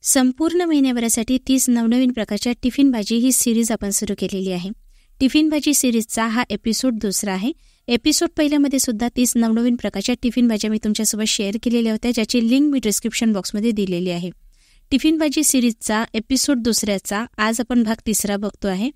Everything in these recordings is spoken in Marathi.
संपूर्ण महिन्याभरासाठी 30 नवनवीन प्रकारच्या टिफिन भाजी ही सिरीज आपण सुरू केलेली आहे. टिफिन भाजी सिरीजचा हा एपिसोड दुसरा आहे. एपिसोड पहिल्यामध्ये सुद्धा 30 नवनवीन प्रकारच्या टिफिन भाज्या मी तुमच्यासोबत शेअर केलेल्या होत्या, ज्याची लिंक मी डिस्क्रिप्शन बॉक्समध्ये दिलेली आहे. टिफिन भाजी सिरीजचा एपिसोड दुसऱ्याचा आज आपण भाग तिसरा बघतो आहे.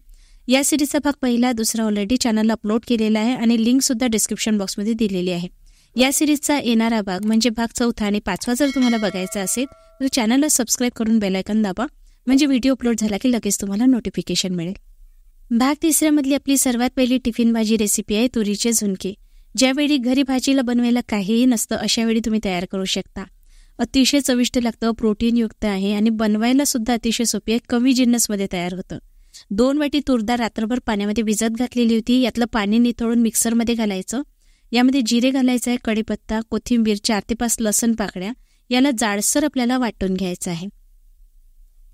या सिरीजचा भाग पहिला दुसरा ऑलरेडी चॅनलला अपलोड केलेला आहे आणि लिंक सुद्धा डिस्क्रिप्शन बॉक्समध्ये दिलेली आहे. या सिरीजचा येणारा भाग म्हणजे भाग चौथा आणि पाचवा जर तुम्हाला बघायचा असेल तर चॅनलला सबस्क्राईब करून बेल आयकॉन दाबा, म्हणजे व्हिडिओ अपलोड झाला की लगेच तुम्हाला नोटिफिकेशन मिळेल. भाग तिसऱ्यामधली आपली सर्वात पहिली टिफिन भाजी रेसिपी आहे तुरीचे झुणके. ज्यावेळी घरी भाजीला बनवायला काहीही नसतं अशावेळी तुम्ही तयार करू शकता. अतिशय चविष्ट लागतं, प्रोटीनयुक्त आहे आणि बनवायला सुद्धा अतिशय सोपी आहे. कमी जिन्नसमध्ये तयार होतं. 2 वाटी तूर डाळ रात्रभर पाण्यामध्ये भिजत घातलेली होती. यातलं पाणी निथळून मिक्सरमध्ये घालायचं. यामध्ये जिरे घालायचं आहे, कढीपत्ता, कोथिंबीर, 4 ते 5 लसण पाकळ्या. याला जाडसर आपल्याला वाटून घ्यायचं आहे.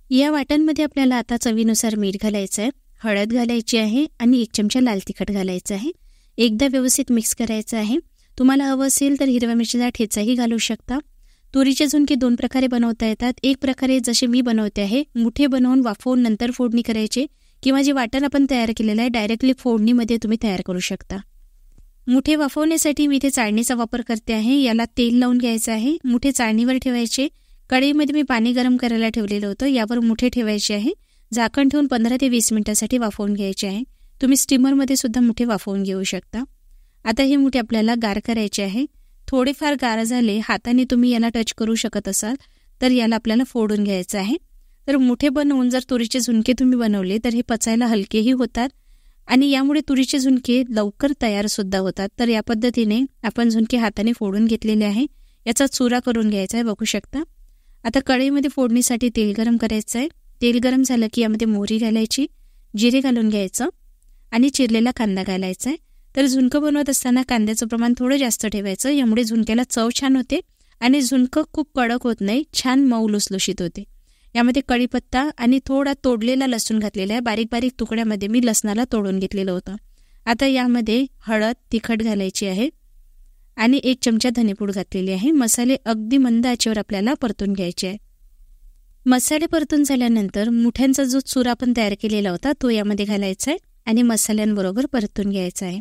या वाटणमध्ये आपल्याला आता चवीनुसार मीठ घालायचं आहे, हळद घालायची आहे आणि 1 चमचा लाल तिखट घालायचं आहे. एकदा व्यवस्थित मिक्स करायचं आहे. तुम्हाला हवं असेल तर हिरव्या मिरचीचा ठेचाही घालू शकता. तुरीचे झुणके 2 प्रकारे बनवता येतात. एक प्रकारे जसे मी बनवते आहे, मुठे बनवून वाफवून नंतर फोडणी करायचे, किंवा जे वाटण आपण तयार केलेलं आहे डायरेक्टली फोडणीमध्ये तुम्ही तयार करू शकता. मुठे वाफवण्यासाठी मी इथे चाळणीचा वापर करते आहे. याला तेल लावून घ्यायचं आहे. मुठे चाळणीवर ठेवायचे. कढईमध्ये मी पाणी गरम करायला ठेवलेलं होतं, यावर मुठे ठेवायचे आहे. झाकण ठेवून 15 ते 20 मिनिटांसाठी वाफवून घ्यायचे आहे. तुम्ही स्टीमरमध्ये सुद्धा मुठे वाफवून घेऊ शकता. आता हे मुठे आपल्याला गार करायचे आहे. थोडेफार गार झाले, हाताने तुम्ही याला टच करू शकत असाल तर याला आपल्याला फोडून घ्यायचं आहे. तर मुठे बनवून जर तुरीचे झुणके तुम्ही बनवले तर हे पचायला हलकेही होतात आणि यामुळे तुरीचे झुणके लवकर तयार सुद्धा होतात. तर या पद्धतीने आपण झुणके हाताने फोडून घेतलेले आहे. याचा चुरा करून घ्यायचा आहे, बघू शकता. आता कढईमध्ये फोडणीसाठी तेल गरम करायचं आहे. तेल गरम झालं की यामध्ये मोहरी घालायची, जिरे घालून घ्यायचं आणि चिरलेला कांदा घालायचा आहे. तर झुणकं बनवत असताना कांद्याचं प्रमाण थोडं जास्त ठेवायचं, यामुळे झुणक्याला चव छान होते आणि झुणकं खूप कडक होत नाही, छान मऊ लुसलुशीत होते. यामध्ये कढीपत्ता आणि थोडा तोडलेला लसूण घातलेला आहे. बारीक बारीक तुकड्यामध्ये मी लसणाला तोडून घेतलेलं होतं. आता यामध्ये हळद, तिखट घालायची आहे आणि 1 चमचा धनेपूड घातलेली आहे. मसाले अगदी मंद आचेवर आपल्याला परतून घ्यायचे आहे. मसाले परतून झाल्यानंतर मुठ्यांचा जो चुरा आपण तयार केलेला होता तो यामध्ये घालायचा आहे आणि मसाल्यांबरोबर परतून घ्यायचा आहे.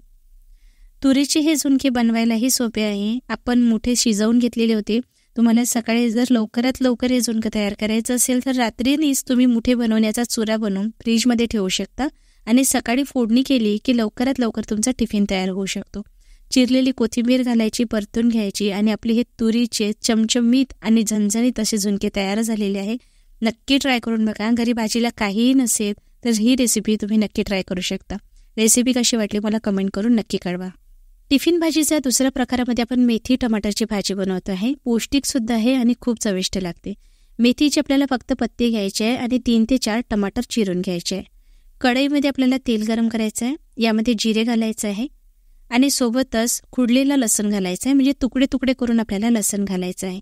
तुरीचे हे झुणके बनवायलाही सोपे आहे. आपण मुठे शिजवून घेतलेले होते. तुम्हाला सकाळी जर लवकरात लवकर हे झुणकं तयार करायचं असेल तर रात्रीनेच तुम्ही मुठे बनवण्याचा चुरा बनवून फ्रीजमध्ये ठेवू शकता आणि सकाळी फोडणी केली की लवकरात लवकर तुमचा टिफिन तयार होऊ शकतो. चिरलेली कोथिंबीर घालायची, परतून घ्यायची आणि आपले हे तुरीचे चमचमीत आणि झणझणीत असे झुणके तयार झालेले आहे. नक्की ट्राय करून बघा. घरी भाजीला काहीही नसेल तर ही रेसिपी तुम्ही नक्की ट्राय करू शकता. रेसिपी कशी वाटली मला कमेंट करून नक्की कळवा. टिफिन भाजीच्या दुसऱ्या प्रकारामध्ये आपण मेथी टमाटरची भाजी बनवतो आहे. पौष्टिक सुद्धा आहे आणि खूप चविष्ट लागते. मेथीचे आपल्याला फक्त पत्ते घ्यायचे आहे आणि 3 ते 4 टमाटर चिरून घ्यायचे आहे. कढईमध्ये आपल्याला तेल गरम करायचं आहे. यामध्ये जिरे घालायचं आहे आणि सोबतच खुडलेला लसण घालायचं आहे, म्हणजे तुकडे तुकडे करून आपल्याला लसण घालायचं आहे.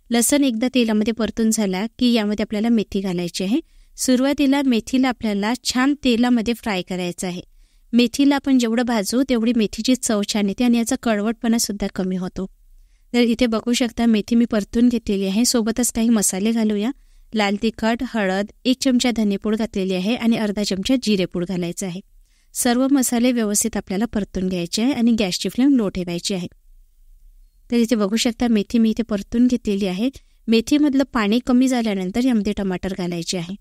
लसण एकदा तेलामध्ये परतून झाला की यामध्ये आपल्याला मेथी घालायची आहे. सुरुवातीला मेथीला आपल्याला छान तेलामध्ये फ्राय करायचं आहे. मेथीला आपण जेवढं भाजू तेवढी मेथीची चव छान येते आणि याचा कडवटपणा सुद्धा कमी होतो. तर इथे बघू शकता मेथी मी परतून घेतलेली आहे. सोबतच काही मसाले घालूया. लाल तिखट, हळद, 1 चमचा धनेपूड घातलेली आहे आणि अर्धा चमचा जिरेपूड घालायचं आहे. सर्व मसाले व्यवस्थित आपल्याला परतून घ्यायचे आहे आणि गॅसची फ्लेम लो ठेवायची आहे. तर इथे बघू शकता मेथी मी इथे परतून घेतलेली आहे. मेथीमधलं पाणी कमी झाल्यानंतर यामध्ये टमाटर घालायचे आहे.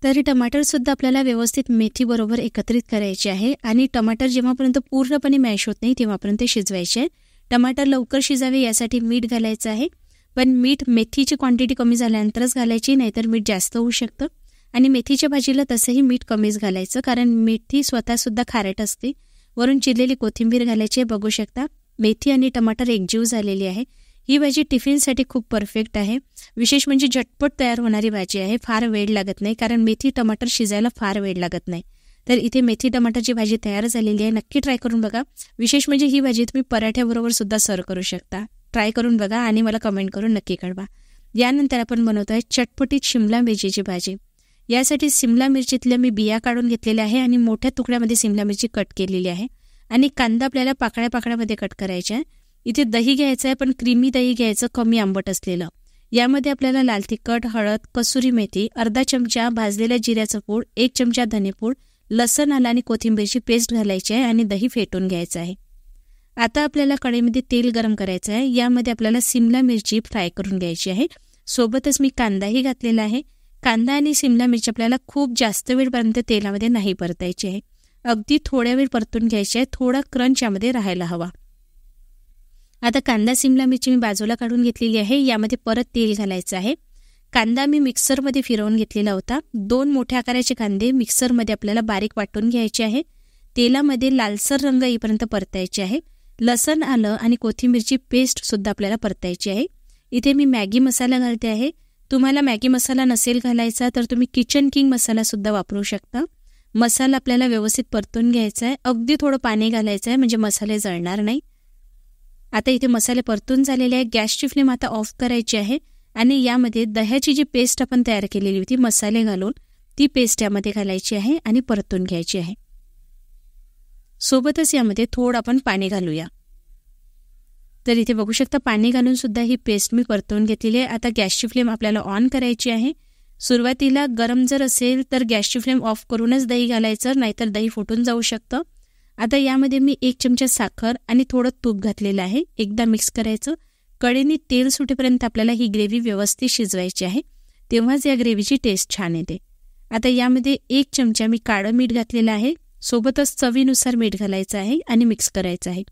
तर टमाटर सुद्धा आपल्याला व्यवस्थित मेथीबरोबर एकत्रित करायचे आहे आणि टमाटर जेव्हापर्यंत पूर्णपणे मॅश होत नाही तेव्हापर्यंत शिजवायचे आहे. टमाटर लवकर शिजावे यासाठी मीठ घालायचं आहे, पण मीठ मेथीची क्वांटिटी कमी झाल्यानंतरच घालायची, नाहीतर मीठ जास्त होऊ शकतं. आणि मेथीच्या भाजीला तसंही मीठ कमीच घालायचं, कारण मेथी स्वतःसुद्धा खारट असते. वरून चिरलेली कोथिंबीर घालायची. बघू शकता मेथी आणि टमाटर एकजीव झालेली आहे. ही भाजी टिफिनसाठी खूप परफेक्ट आहे. विशेष म्हणजे झटपट तयार होणारी भाजी आहे. फार वेळ लागत नाही, कारण मेथी टमाटर शिजायला फार वेळ लागत नाही. तर इथे मेथी टमाटरची भाजी तयार झालेली आहे. नक्की ट्राय करून बघा. विशेष म्हणजे ही भाजी तुम्ही पराठ्याबरोबर सुद्धा सर्व करू शकता. ट्राय करून बघा आणि मला कमेंट करून नक्की कळवा. यानंतर आपण बनवतो आहे चटपटीत शिमला मिरचीची भाजी. यासाठी शिमला मिरचीतल्या मी बिया काढून घेतलेल्या आहे आणि मोठ्या तुकड्यामध्ये शिमला मिरची कट केलेली आहे आणि कांदा आपल्याला पाकळ्या पाकळ्यामध्ये कट करायचा आहे. इथे दही घ्यायचं आहे, पण क्रीमी दही घ्यायचं, कमी आंबट असलेलं. यामध्ये आपल्याला लाल तिखट, हळद, कसुरी मेथी, अर्धा चमचा भाजलेल्या जिऱ्याचं पूड, 1 चमचा धनेपूड, लसण, आलं आणि कोथिंबीरची पेस्ट घालायची आहे आणि दही फेटून घ्यायचं आहे. आता आपल्याला कढईमध्ये तेल गरम करायचं आहे. यामध्ये आपल्याला सिमला मिरची फ्राय करून घ्यायची आहे. सोबतच मी कांदाही घातलेला आहे. कांदा आणि सिमला मिरची आपल्याला खूप जास्त वेळपर्यंत तेलामध्ये नाही परतायची आहे. अगदी थोड्या वेळ परतून घ्यायची आहे. थोडा क्रंच यामध्ये राहायला हवा. आता कांदा सिमला मिरची मी बाजूला काढून घेतलेली आहे. यामध्ये परत तेल घालायचं आहे. कांदा मी मिक्सरमध्ये फिरवून घेतलेला होता. 2 मोठ्या आकाराचे कांदे मिक्सरमध्ये आपल्याला बारीक वाटून घ्यायचे आहे. तेलामध्ये लालसर रंग येईपर्यंत परतायचे आहे. लसण, आलं आणि कोथिंबीरची पेस्ट सुद्धा आपल्याला परतायची आहे. इथे मी मॅगी मसाला घालते आहे. तुम्हाला मॅगी मसाला नसेल घालायचा तर तुम्ही किचन किंग मसाला सुद्धा वापरू शकता. मसाला आपल्याला व्यवस्थित परतून घ्यायचा आहे. अगदी थोडं पाणी घालायचं आहे म्हणजे मसाले जळणार नाही. आता इथे मसाले परतून झालेले आहे. गॅसची फ्लेम आता ऑफ करायची आहे आणि यामध्ये दह्याची जी पेस्ट आपण तयार केलेली होती मसाले घालून ती पेस्ट यामध्ये घालायची आहे आणि परतून घ्यायची आहे. सोबतच यामध्ये थोडं आपण पाणी घालूया. तर इथे बघू शकता पाणी घालून सुद्धा ही पेस्ट मी परतवून घेतलेली आहे. आता गॅसची फ्लेम आपल्याला ऑन करायची आहे. सुरुवातीला गरम जर असेल तर गॅसची फ्लेम ऑफ करूनच दही घालायचं, नाहीतर दही फुटून जाऊ शकतं. आता यामध्ये मी 1 चमचा साखर आणि थोडं तूप घातलेलं आहे. एकदा मिक्स करायचं. कढईने तेल सुटेपर्यंत आपल्याला ही ग्रेव्ही व्यवस्थित शिजवायची आहे. तेव्हाच या ग्रेव्हीची टेस्ट छान येते. आता यामध्ये 1 चमचा मी काळं मीठ घातलेलं आहे. सोबतच चवीनुसार मीठ घालायचं आहे आणि मिक्स करायचं आहे.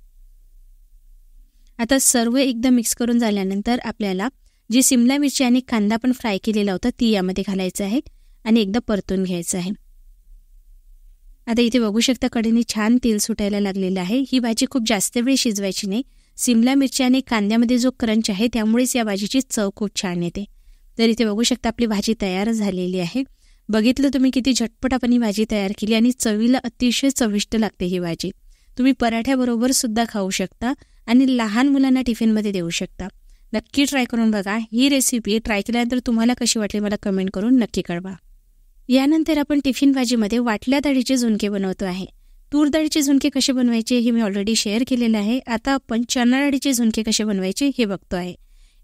आता सर्व एकदा मिक्स करून झाल्यानंतर आपल्याला जी सिमला मिरची आणि कांदा पण फ्राय केलेला होता ती यामध्ये घालायचं आहे आणि एकदा परतून घ्यायचं आहे. आता इथे बघू शकता कढईने छान तेल सुटायला लागलेलं आहे. ही भाजी खूप जास्त वेळ शिजवायची नाही. सिमला मिरची आणि कांद्यामध्ये जो क्रंच आहे त्यामुळेच या भाजीची चव खूप छान येते. तर इथे बघू शकता आपली भाजी तयार झालेली आहे. बघितलं तुम्ही किती झटपट आपण ही भाजी तयार केली आणि चवीला अतिशय चविष्ट लागते ही भाजी. तुम्ही पराठ्याबरोबर सुद्धा खाऊ शकता आणि लहान मुलांना टिफिनमध्ये देऊ शकता. नक्की ट्राय करून बघा. ही रेसिपी ट्राय केल्यानंतर तुम्हाला कशी वाटली मला कमेंट करून नक्की कळवा. यानंतर आपण टिफिन भाजीमध्ये वाटल्या डाळीचे झुणके बनवतो आहे. तूर डाळीचे झुणके कसे बनवायचे हे मी ऑलरेडी शेअर केलेलं आहे. आता आपण चणा डाळीचे झुणके कसे बनवायचे हे बघतो आहे.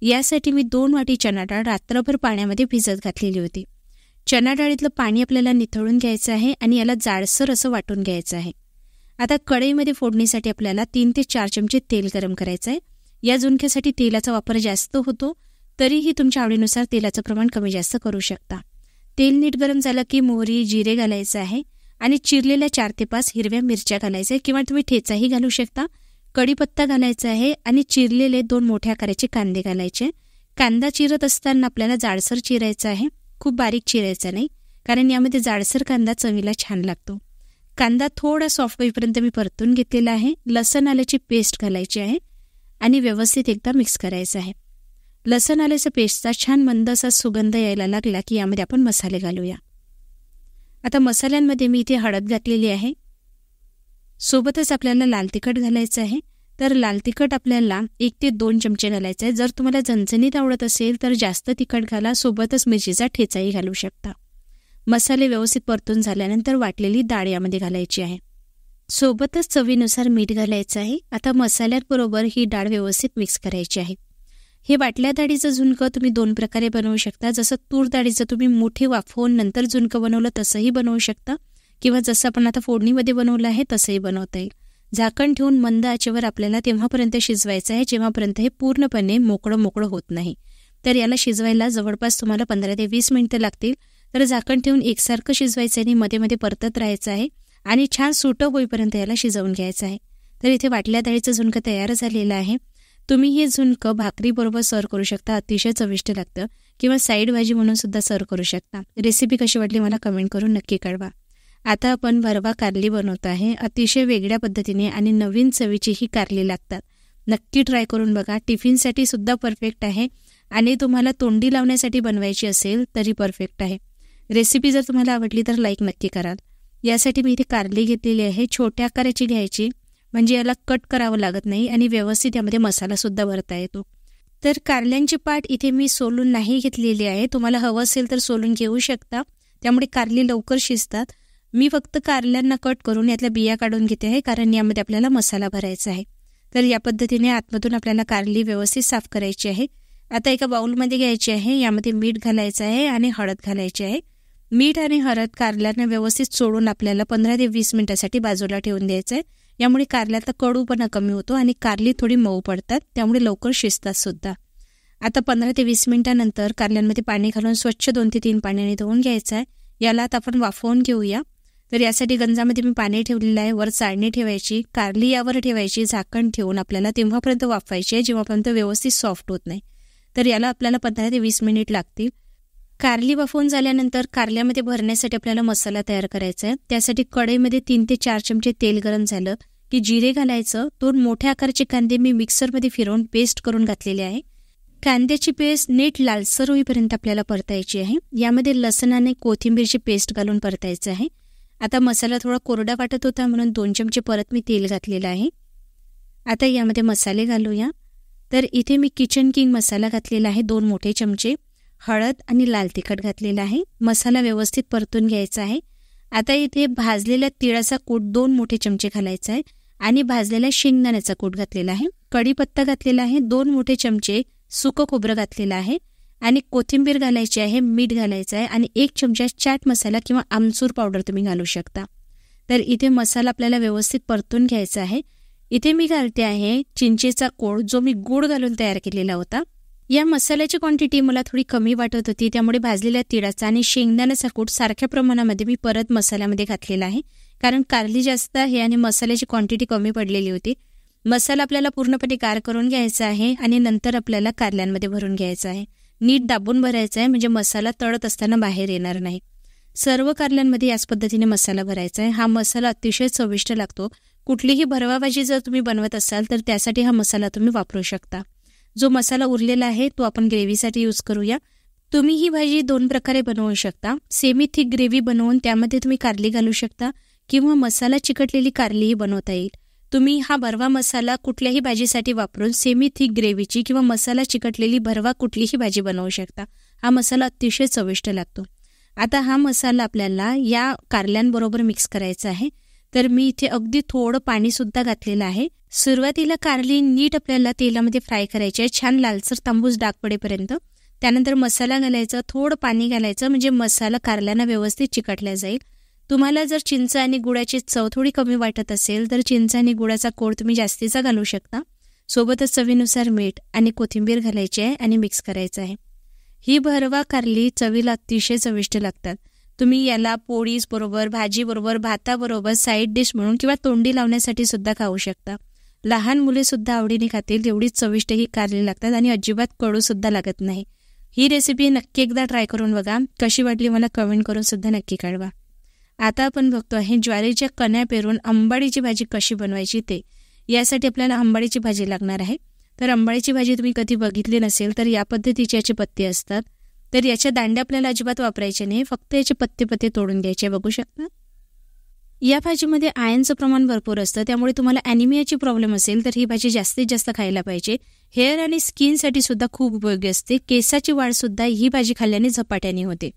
यासाठी मी 2 वाटी चणा डाळ रात्रभर पाण्यामध्ये भिजत घातलेली होती. चणा डाळीतलं पाणी आपल्याला निथळून घ्यायचं आहे आणि याला जाडसर असं वाटून घ्यायचं आहे. आता कढईमध्ये फोडणीसाठी आपल्याला 3 ते 4 चमचे तेल गरम करायचं आहे. या झुणक्यासाठी तेलाचा वापर जास्त होतो, तरीही तुमच्या आवडीनुसार तेलाचं प्रमाण कमी जास्त करू शकता. तेल नीट गरम झालं की मोहरी, जिरे घालायचं आहे आणि चिरलेल्या 4 ते 5 हिरव्या मिरच्या घालायच्या किंवा तुम्ही ठेचाही घालू शकता. कढीपत्ता घालायचा आहे आणि चिरलेले 2 मोठ्या आकाराचे कांदे घालायचे. कांदा चिरत असताना आपल्याला जाडसर चिरायचा आहे, खूप बारीक चिरायचा नाही, कारण यामध्ये जाडसर कांदा चवीला छान लागतो. कांदा थोडा सॉफ्ट होईपर्यंत मी परतून घेतलेला आहे. लसण आल्याची पेस्ट घालायची आहे आणि व्यवस्थित एकदा मिक्स करायचं आहे. लसण आल्याच्या पेस्टचा छान मंद असा सुगंध यायला लागला की यामध्ये आपण मसाले घालूया. आता मसाल्यांमध्ये मी इथे हळद घातलेली आहे. सोबतच आपल्याला लाल तिखट घालायचं आहे. तर लाल तिखट आपल्याला 1 ते 2 चमचे घालायचं आहे. जर तुम्हाला झणझणीत आवडत असेल तर जास्त तिखट घाला. सोबतच मिरचीचा ठेचाही घालू शकता. मसाले व्यवस्थित परतून झाल्यानंतर वाटलेली डाळ यामध्ये घालायची आहे. सोबतच चवीनुसार मीठ घालायचं आहे. आता मसाल्यांबरोबर ही डाळ व्यवस्थित मिक्स करायची आहे. हे वाटल्या डाळीचं झुणकं तुम्ही 2 प्रकारे बनवू शकता. जसं तूर डाळीचं तुम्ही मोठी वाफवून नंतर झुणकं बनवलं तसंही बनवू शकता किंवा जसं आपण आता फोडणीमध्ये बनवलं आहे तसंही बनवता येईल. झाकण ठेवून मंद आचेवर आपल्याला तेव्हापर्यंत शिजवायचं आहे जेव्हापर्यंत हे पूर्णपणे मोकळं होत नाही. तर याला शिजवायला जवळपास तुम्हाला 15 ते 20 मिनिटं लागतील. तर झाकण ठेवून एकसारखं शिजवायचं आहे आणि मध्ये मध्ये परतत राहायचं आहे आणि छान सुटं होईपर्यंत याला शिजवून घ्यायचं आहे. तर इथे वाटल्या डाळीचं झुणकं तयार झालेलं आहे. तुम्ही हे झुणकं भाकरीबरोबर सर्व करू शकता, अतिशय चविष्ट लागतं, किंवा साईड भाजी म्हणून सुद्धा सर्व करू शकता. रेसिपी कशी वाटली मला कमेंट करून नक्की कळवा. आता आपण भरवा कारली बनवत आहे. अतिशय वेगळ्या पद्धतीने आणि नवीन चवीची ही कारली लागतात. नक्की ट्राय करून बघा. टिफिनसाठी सुद्धा परफेक्ट आहे आणि तुम्हाला तोंडी लावण्यासाठी बनवायची असेल तरी परफेक्ट आहे. रेसिपी जर तुम्हाला आवडली तर लाईक नक्की कराल. यासाठी मी इथे कारली घेतलेली आहे. छोट्या आकाराची घ्यायची म्हणजे याला कट करावं लागत नाही आणि व्यवस्थित यामध्ये मसालासुद्धा भरता येतो. तर कारल्यांची पाट इथे मी सोलून नाही घेतलेली आहे. तुम्हाला हवं असेल तर सोलून घेऊ शकता, त्यामुळे कारली लवकर शिजतात. मी फक्त कारल्यांना कट करून यातल्या बिया काढून घेते आहे, कारण यामध्ये आपल्याला मसाला भरायचा आहे. तर या पद्धतीने आतमधून आपल्याला कारली व्यवस्थित साफ करायची आहे आता एका बाउलमध्ये घ्यायची आहे, यामध्ये मीठ घालायचं आहे आणि हळद घालायची आहे. मीठ आणि हळद कारल्यांना व्यवस्थित चोळून आपल्याला 15 ते 20 मिनिटासाठी बाजूला ठेवून द्यायचं आहे. यामुळे कारल्याचा कडूपणा कमी होतो आणि कारली थोडी मऊ पडतात, त्यामुळे लवकर शिजतात सुद्धा. आता 15 ते 20 मिनिटानंतर कारल्यांमध्ये पाणी घालून स्वच्छ 2 ते 3 पाण्याने धुवून घ्यायचं आहे. याला आता आपण वाफवून घेऊया. तर यासाठी गंजामध्ये मी पाणी ठेवलेलं आहे, वर चाळणी ठेवायची, कारली यावर ठेवायची, झाकण ठेवून आपल्याला तेव्हापर्यंत वाफवायची आहे जेव्हापर्यंत व्यवस्थित सॉफ्ट होत नाही. तर याला आपल्याला 15 ते 20 मिनिट लागतील. कारली वाफवून झाल्यानंतर कारल्यामध्ये भरण्यासाठी आपल्याला मसाला तयार करायचा आहे. त्यासाठी कढईमध्ये 3 ते 4 चमचे तेल गरम झालं की जिरे घालायचं. 2 मोठ्या आकाराचे कांदे मी मिक्सरमध्ये फिरवून पेस्ट करून घातलेले आहे. कांद्याची पेस्ट नीट लालसर होईपर्यंत आपल्याला परतायची आहे. यामध्ये लसण आणि कोथिंबीरची पेस्ट घालून परतायचं आहे. आता मसाला थोडा कोरडा वाटत होता म्हणून 2 चमचे परत मी तेल घातलेलं आहे. आता यामध्ये मसाले घालूया. तर इथे मी किचन किंग मसाला घातलेला आहे 2 मोठे चमचे, हळद आणि लाल तिखट घातलेला आहे. मसाला व्यवस्थित परतून घ्यायचा आहे. आता इथे भाजलेल्या तिळाचा कूट 2 मोठे चमचे घालायचा आहे आणि भाजलेल्या शेंगदाण्याचा कूट घातलेला आहे. कढीपत्ता घातलेला आहे, 2 मोठे चमचे सुकं खोबरं घातलेलं आहे आणि कोथिंबीर घालायची आहे, मीठ घालायचं आहे आणि 1 चमचा चाट मसाला किंवा आमचूर पावडर तुम्ही घालू शकता. तर इथे मसाला आपल्याला व्यवस्थित परतून घ्यायचा आहे. इथे मी घालते आहे चिंचेचा कोळ, जो मी गूळ घालून तयार केलेला होता. या मसाल्याची क्वांटिटी मला थोडी कमी वाटत होती, त्यामुळे भाजलेल्या तिळाचा आणि शेंगदाण्याचा कूट सारख्या प्रमाणामध्ये मी परत मसाल्यामध्ये घातलेला आहे, कारण कारली जास्त आहे आणि मसाल्याची क्वांटिटी कमी पडलेली होती. मसाला आपल्याला पूर्णपणे गार करून घ्यायचा आहे आणि नंतर आपल्याला कारल्यांमध्ये भरून घ्यायचा आहे. नीट दाबून भरायचा आहे, म्हणजे मसाला तळत असताना बाहेर येणार नाही. सर्व कारल्यांमध्ये याच पद्धतीने मसाला भरायचा आहे. हा मसाला अतिशय चविष्ट लागतो. कुठलीही भरवा भाजी जर तुम्ही बनवत असाल तर त्यासाठी हा मसाला तुम्ही वापरू शकता. जो मसाला उरलेला आहे तो आपण ग्रेव्हीसाठी यूज करूया. तुम्ही ही भाजी 2 प्रकारे बनवू शकता. सेमी थिक ग्रेव्ही बनवून त्यामध्ये तुम्ही कारली घालू शकता किंवा मसाला चिकटलेली कारलीही बनवता येईल. तुम्ही हा भरवा मसाला कुठल्याही भाजीसाठी वापरून सेमी थिक ग्रेव्हीची किंवा मसाला चिकटलेली भरवा कुठलीही भाजी बनवू शकता. हा मसाला अतिशय चविष्ट लागतो. आता हा मसाला आपल्याला या कारल्यांबरोबर मिक्स करायचा आहे. तर मी इथे अगदी थोडं पाणीसुद्धा घातलेलं आहे. सुरुवातीला कारली नीट आपल्याला तेलामध्ये फ्राय करायची आहे, छान लालसर तांबूस डाग पडेपर्यंत. त्यानंतर मसाला घालायचा, थोडं पाणी घालायचं, म्हणजे मसाला कारल्यांना व्यवस्थित चिकटला जाईल. तुम्हाला जर चिंच आणि गुळाची चव थोडी कमी वाटत असेल तर चिंच आणि गुळाचा कोळ तुम्ही जास्तीचा घालू शकता. सोबतच चवीनुसार मीठ आणि कोथिंबीर घालायची आहे आणि मिक्स करायचं आहे. ही भरवा कारली चवीला अतिशय चविष्ट लागतात. तुम्ही याला पोळीस बरोबर, भाजी बरोबर, भाताबरोबर साईड डिश म्हणून किंवा तोंडी लावण्यासाठी सुद्धा खाऊ शकता. लहान मुले सुद्धा आवडीने खातील तेवढीच चविष्ट ही कारली लागतात आणि अजिबात कडू सुद्धा लागत नाही. ही रेसिपी नक्की एकदा ट्राय करून बघा. कशी वाटली मला कमेंट करून सुद्धा नक्की कळवा. आता आपण बघतो आहे ज्वारीच्या कण्या पेरून आंबाडीची भाजी कशी बनवायची ते. यासाठी आपल्याला आंबाडीची भाजी लागणार आहे. तर आंबाडीची भाजी तुम्ही कधी बघितली नसेल तर या पद्धतीचे याचे पत्ते असतात. तर याच्या दांड्या आपल्याला अजिबात वापरायचे नाही, फक्त याचे पत्ते तोडून घ्यायचे. बघू शकता या भाजीमध्ये आयर्नचं प्रमाण भरपूर असतं, त्यामुळे तुम्हाला ॲनिमियाची प्रॉब्लेम असेल तर ही भाजी जास्तीत जास्त खायला पाहिजे. हेअर आणि स्किनसाठी सुद्धा खूप उपयोगी असते. केसाची वाढ सुद्धा ही भाजी खाल्ल्याने झपाट्याने होते.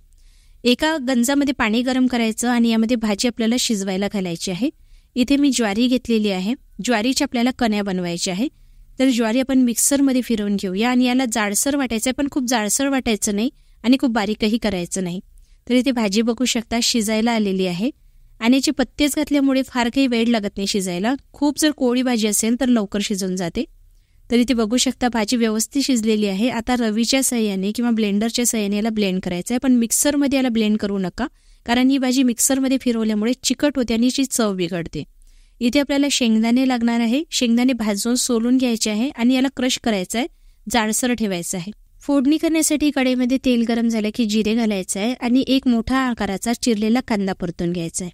एका गंजामध्ये पाणी गरम करायचं आणि यामध्ये भाजी आपल्याला शिजवायला घालायची आहे. इथे मी ज्वारी घेतलेली आहे. ज्वारीची आपल्याला कण्या बनवायची आहे. तर ज्वारी आपण मिक्सरमध्ये फिरवून घेऊया आणि याला जाडसर वाटायचं आहे, पण खूप जाडसर वाटायचं नाही आणि खूप बारीकही करायचं नाही. तर इथे भाजी बघू शकता शिजायला आलेली आहे आणि याचे पत्तेच घातल्यामुळे फार काही वेळ लागत नाही शिजायला. खूप जर कोवळी भाजी असेल तर लवकर शिजून जाते. तर इथे बघू शकता भाजी व्यवस्थित शिजलेली आहे. आता रवीच्या सहाय्याने किंवा ब्लेंडरच्या सहाय्याने याला ब्लेंड करायचं आहे, पण मिक्सरमध्ये याला ब्लेंड करू नका, कारण ही भाजी मिक्सरमध्ये फिरवल्यामुळे चिकट होते आणि याची चव बिघडते. इथे आपल्याला शेंगदाणे लागणार आहे. शेंगदाणे भाजून सोलून घ्यायचे आहे आणि याला क्रश करायचं आहे, जाडसर ठेवायचं आहे. फोडणी करण्यासाठी कढईमध्ये तेल गरम झालं की जिरे घालायचं आहे आणि 1 मोठा आकाराचा चिरलेला कांदा परतून घ्यायचा आहे.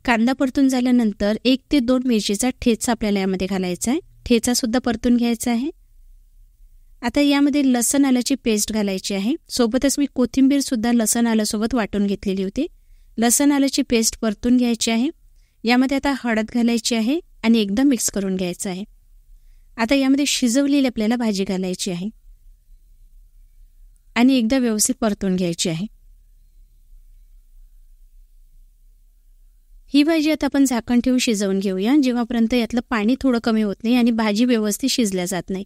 कांदा परतून झाल्यानंतर 1 ते 2 मिरचीचा ठेचा आपल्याला यामध्ये घालायचा आहे. ठेचा सुद्धा परतून घ्यायचा आहे. आता यामध्ये लसण आल्याची पेस्ट घालायची आहे. सोबतच मी कोथिंबीर सुद्धा लसण आल्यासोबत वाटून घेतलेली होती. लसण आल्याची पेस्ट परतून घ्यायची आहे. यामध्ये आता हळद घालायची आहे आणि एकदम मिक्स करून घ्यायचं आहे. आता यामध्ये शिजवलेली आपल्याला भाजी घालायची आहे आणि एकदा व्यवस्थित परतून घ्यायची आहे. ही भाजी आता आपण झाकण ठेवून शिजवून घेऊया, जेव्हापर्यंत यातलं पाणी थोडं कमी होत नाही आणि भाजी व्यवस्थित शिजल्या जात नाही.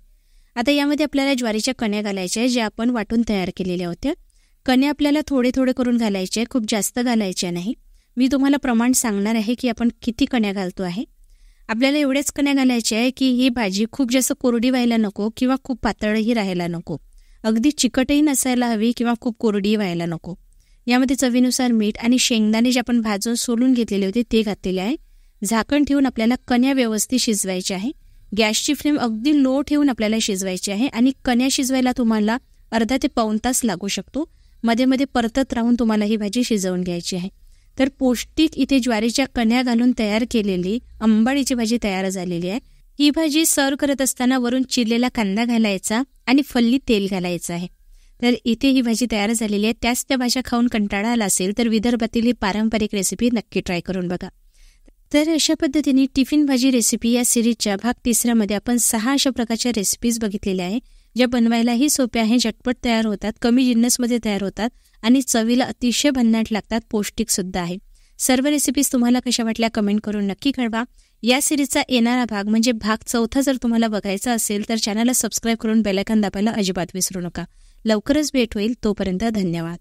आता यामध्ये आपल्याला ज्वारीच्या कण्या घालायच्या आहे, ज्या आपण वाटून तयार केलेल्या होत्या. कण्या आपल्याला थोडे थोडे करून घालायचे आहे, खूप जास्त घालायच्या नाही. मी तुम्हाला प्रमाण सांगणार आहे की आपण किती कण्या घालतो आहे. आपल्याला एवढ्याच कण्या घालायच्या आहे की ही भाजी खूप जास्त कोरडी व्हायला नको किंवा खूप पातळही राहायला नको, अगदी चिकटही नसायला हवी किंवा खूप कोरडी व्हायला नको. यामध्ये चवीनुसार मीठ आणि शेंगदाणे जे आपण भाजून सोलून घेतलेले होते ते घातलेले आहे. झाकण ठेवून आपल्याला कण्या व्यवस्थित शिजवायचे आहे. गॅसची फ्लेम अगदी लो ठेवून आपल्याला शिजवायची आहे आणि कण्या शिजवायला तुम्हाला अर्धा ते पाऊण तास लागू शकतो. मध्ये मध्ये परतत राहून तुम्हाला ही भाजी शिजवून घ्यायची आहे. तर पौष्टिक इथे ज्वारीच्या कण्या घालून तयार केलेली अंबाडीची भाजी तयार झालेली आहे. ही भाजी सर्व करत असताना वरून चिरलेला कांदा घालायचा आणि फल्ली तेल घालायचं आहे. तर इथे ही भाजी तयार झालेली आहे. त्याच त्या भाज्या खाऊन कंटाळा आला असेल तर विदर्भातील ही पारंपरिक रेसिपी नक्की ट्राय करून बघा. तर अशा पद्धतीने टिफिन भाजी रेसिपी या सिरीजच्या भाग 3 मध्ये आपण 6 अशा प्रकारच्या रेसिपीज बघितलेल्या आहे, ज्या बनवायलाही सोप्या आहे, झटपट तयार होतात, कमी जिन्नसमध्ये तयार होतात आणि चवीला अतिशय भन्नाट लागतात, पौष्टिक सुद्धा आहे. सर्व रेसिपीज तुम्हाला कशा वाटल्या कमेंट करून नक्की कळवा. या सिरीजचा येणारा भाग म्हणजे भाग 4 जर तुम्हाला बघायचा असेल तर चॅनलला सबस्क्राईब करून बेल आयकॉन दाबायला अजिबात विसरू नका. लवकरच भेट होईल. तोपर्यंत धन्यवाद.